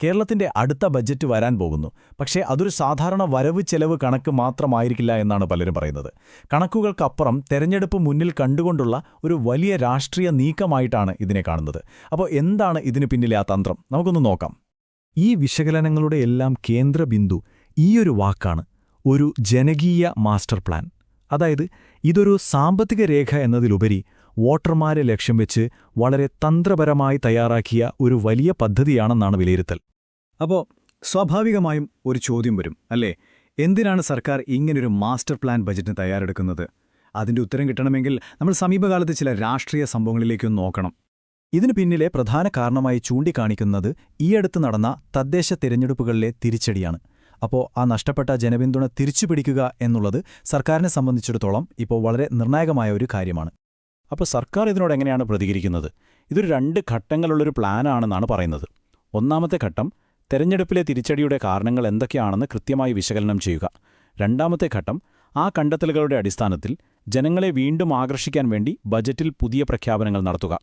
കേരളത്തിന്റെ അടുത്ത ബജറ്റ് വരാൻ പോകുന്നു. പക്ഷേ അതൊരു സാധാരണ വരവ് ചെലവ് കണക്ക് മാത്രമായിരിക്കില്ല എന്നാണ് പലരും പറയുന്നത്. കണക്കുകൾക്കപ്പുറം തെരഞ്ഞെടുപ്പ് മുന്നിൽ കണ്ടുകൊണ്ടുള്ള ഒരു വലിയ രാഷ്ട്രീയ നീക്കമായിട്ടാണ് ഇതിനെ കാണുന്നത്. അപ്പോൾ എന്താണ് ഇതിനു പിന്നിലെ ആ തന്ത്രം? നമുക്കൊന്ന് നോക്കാം. ഈ വിശകലനങ്ങളുടെ എല്ലാം കേന്ദ്രബിന്ദു ഈയൊരു വാക്കാണ്: ഒരു ജനകീയ മാസ്റ്റർ പ്ലാൻ. അതായത് ഇതൊരു സാമ്പത്തിക രേഖ എന്നതിലുപരി വോട്ടർമാരെ ലക്ഷ്യം വെച്ച് വളരെ തന്ത്രപരമായി തയ്യാറാക്കിയ ഒരു വലിയ പദ്ധതിയാണെന്നാണ് വിലയിരുത്തൽ. അപ്പോൾ സ്വാഭാവികമായും ഒരു ചോദ്യം വരും, അല്ലേ? എന്തിനാണ് സർക്കാർ ഇങ്ങനൊരു മാസ്റ്റർ പ്ലാൻ ബജറ്റിന് തയ്യാറെടുക്കുന്നത്? അതിൻ്റെ ഉത്തരം കിട്ടണമെങ്കിൽ നമ്മൾ സമീപകാലത്ത് ചില രാഷ്ട്രീയ സംഭവങ്ങളിലേക്കൊന്ന് നോക്കണം. ഇതിനു പിന്നിലെ പ്രധാന കാരണമായി ചൂണ്ടിക്കാണിക്കുന്നത് ഈയടുത്ത് നടന്ന തദ്ദേശ തിരഞ്ഞെടുപ്പുകളിലെ തിരിച്ചടിയാണ്. അപ്പോൾ ആ നഷ്ടപ്പെട്ട ജനപിന്തുണ തിരിച്ചുപിടിക്കുക എന്നുള്ളത് സർക്കാരിനെ സംബന്ധിച്ചിടത്തോളം ഇപ്പോൾ വളരെ നിർണായകമായ ഒരു കാര്യമാണ്. അപ്പോൾ സർക്കാർ ഇതിനോട് എങ്ങനെയാണ് പ്രതികരിക്കുന്നത്? ഇതൊരു 2 ഘട്ടങ്ങളുള്ളൊരു പ്ലാനാണെന്നാണ് പറയുന്നത്. ഒന്നാമത്തെ ഘട്ടം തെരഞ്ഞെടുപ്പിലെ തിരിച്ചടിയുടെ കാരണങ്ങൾ എന്തൊക്കെയാണെന്ന് കൃത്യമായി വിശകലനം ചെയ്യുക. രണ്ടാമത്തെ ഘട്ടം ആ കണ്ടെത്തലുകളുടെ അടിസ്ഥാനത്തിൽ ജനങ്ങളെ വീണ്ടും ആകർഷിക്കാൻ വേണ്ടി ബജറ്റിൽ പുതിയ പ്രഖ്യാപനങ്ങൾ നടത്തുക.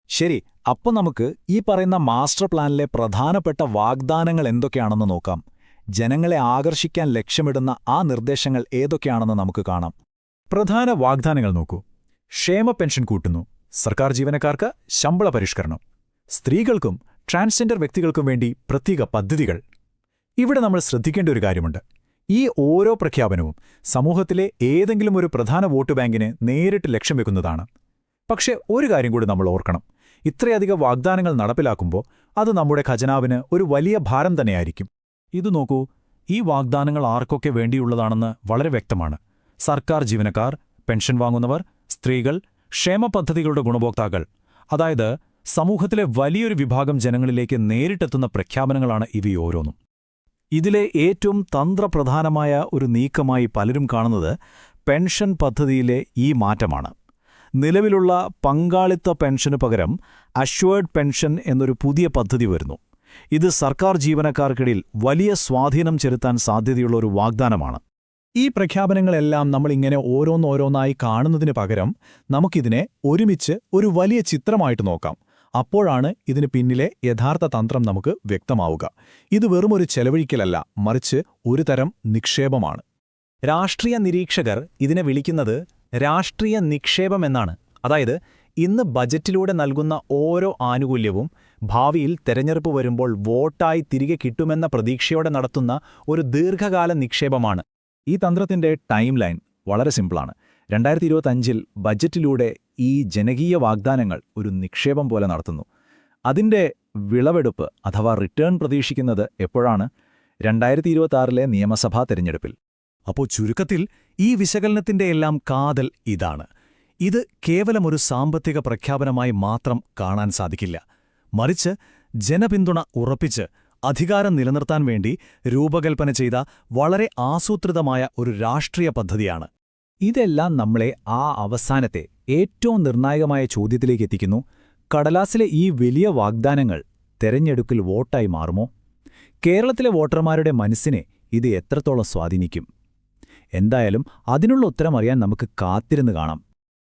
ശരി, അപ്പോൾ നമുക്ക് ഈ പറയുന്ന മാസ്റ്റർ പ്ലാനിലെ പ്രധാനപ്പെട്ട വാഗ്ദാനങ്ങൾ എന്തൊക്കെയാണെന്ന് നോക്കാം. ജനങ്ങളെ ആകർഷിക്കാൻ ലക്ഷ്യമിടുന്ന ആ നിർദ്ദേശങ്ങൾ ഏതൊക്കെയാണെന്ന് നമുക്ക് കാണാം. പ്രധാന വാഗ്ദാനങ്ങൾ നോക്കൂ. ക്ഷേമ പെൻഷൻ കൂട്ടുന്നു. സർക്കാർ ജീവനക്കാർക്ക് ശമ്പള പരിഷ്കരണം. സ്ത്രീകൾക്കും ട്രാൻസ്ജെൻഡർ വ്യക്തികൾക്കും വേണ്ടി പ്രത്യേക പദ്ധതികൾ. ഇവിടെ നമ്മൾ ശ്രദ്ധിക്കേണ്ട ഒരു കാര്യമുണ്ട്. ഈ ഓരോ പ്രഖ്യാപനവും സമൂഹത്തിലെ ഏതെങ്കിലും ഒരു പ്രധാന വോട്ട് ബാങ്കിനെ നേരിട്ട് ലക്ഷ്യം വെക്കുന്നതാണ്. പക്ഷേ ഒരു കാര്യം കൂടി നമ്മൾ ഓർക്കണം. ഇത്രയധികം വാഗ്ദാനങ്ങൾ നടപ്പിലാക്കുമ്പോൾ അത് നമ്മുടെ ഖജനാവിന് ഒരു വലിയ ഭാരം തന്നെയായിരിക്കും. ഇത് നോക്കൂ, ഈ വാഗ്ദാനങ്ങൾ ആർക്കൊക്കെ വേണ്ടിയുള്ളതാണെന്ന് വളരെ വ്യക്തമാണ്. സർക്കാർ ജീവനക്കാർ, പെൻഷൻ വാങ്ങുന്നവർ, സ്ത്രീകൾ, ക്ഷേമ പദ്ധതികളുടെ ഗുണഭോക്താക്കൾ. അതായത് സമൂഹത്തിലെ വലിയൊരു വിഭാഗം ജനങ്ങളിലേക്ക് നേരിട്ടെത്തുന്ന പ്രഖ്യാപനങ്ങളാണ് ഇവയോരോന്നും. ഇതിലെ ഏറ്റവും തന്ത്രപ്രധാനമായ ഒരു നീക്കമായി പലരും കാണുന്നത് പെൻഷൻ പദ്ധതിയിലെ ഈ മാറ്റമാണ്. നിലവിലുള്ള പങ്കാളിത്ത പെൻഷനു പകരം അഷ്വേർഡ് പെൻഷൻ എന്നൊരു പുതിയ പദ്ധതി വരുന്നു. ഇത് സർക്കാർ ജീവനക്കാർക്കിടയിൽ വലിയ സ്വാധീനം ചെലുത്താൻ സാധ്യതയുള്ള ഒരു വാഗ്ദാനമാണ്. ഈ പ്രഖ്യാപനങ്ങളെല്ലാം നമ്മളിങ്ങനെ ഓരോന്നോരോന്നായി കാണുന്നതിന് പകരം നമുക്കിതിനെ ഒരുമിച്ച് ഒരു വലിയ ചിത്രമായിട്ട് നോക്കാം. അപ്പോഴാണ് ഇതിന് പിന്നിലെ യഥാർത്ഥ തന്ത്രം നമുക്ക് വ്യക്തമാവുക. ഇത് വെറുമൊരു ചെലവഴിക്കലല്ല, മറിച്ച് ഒരു തരം നിക്ഷേപമാണ്. രാഷ്ട്രീയ നിരീക്ഷകർ ഇതിനെ വിളിക്കുന്നത് രാഷ്ട്രീയ നിക്ഷേപമെന്നാണ്. അതായത് ഇന്ന് ബജറ്റിലൂടെ നൽകുന്ന ഓരോ ആനുകൂല്യവും ഭാവിയിൽ തെരഞ്ഞെടുപ്പ് വരുമ്പോൾ വോട്ടായി തിരികെ കിട്ടുമെന്ന പ്രതീക്ഷയോടെ നടത്തുന്ന ഒരു ദീർഘകാല നിക്ഷേപമാണ്. ഈ തന്ത്രത്തിന്റെ ടൈം ലൈൻ വളരെ സിമ്പിളാണ്. 2025 ബജറ്റിലൂടെ ഈ ജനകീയ വാഗ്ദാനങ്ങൾ ഒരു നിക്ഷേപം പോലെ നടത്തുന്നു. അതിൻ്റെ വിളവെടുപ്പ് അഥവാ റിട്ടേൺ പ്രതീക്ഷിക്കുന്നത് എപ്പോഴാണ്? 2026 നിയമസഭാ തെരഞ്ഞെടുപ്പിൽ. അപ്പോൾ ചുരുക്കത്തിൽ ഈ വിശകലനത്തിന്റെ എല്ലാം കാതൽ ഇതാണ്. ഇത് കേവലമൊരു സാമ്പത്തിക പ്രഖ്യാപനമായി മാത്രം കാണാൻ സാധിക്കില്ല. മറിച്ച് ജനപിന്തുണ ഉറപ്പിച്ച് അധികാരം നിലനിർത്താൻ വേണ്ടി രൂപകൽപ്പന ചെയ്ത വളരെ ആസൂത്രിതമായ ഒരു രാഷ്ട്രീയ പദ്ധതിയാണ്. ഇതെല്ലാം നമ്മളെ ആ അവസാനത്തെ ഏറ്റവും നിർണായകമായ ചോദ്യത്തിലേക്ക് എത്തിക്കുന്നു. കടലാസിലെ ഈ വലിയ വാഗ്ദാനങ്ങൾ തെരഞ്ഞെടുപ്പിൽ വോട്ടായി മാറുമോ? കേരളത്തിലെ വോട്ടർമാരുടെ മനസ്സിനെ ഇത് എത്രത്തോളം സ്വാധീനിക്കും? എന്തായാലും അതിനുള്ള ഉത്തരം അറിയാൻ നമുക്ക് കാത്തിരുന്ന് കാണാം.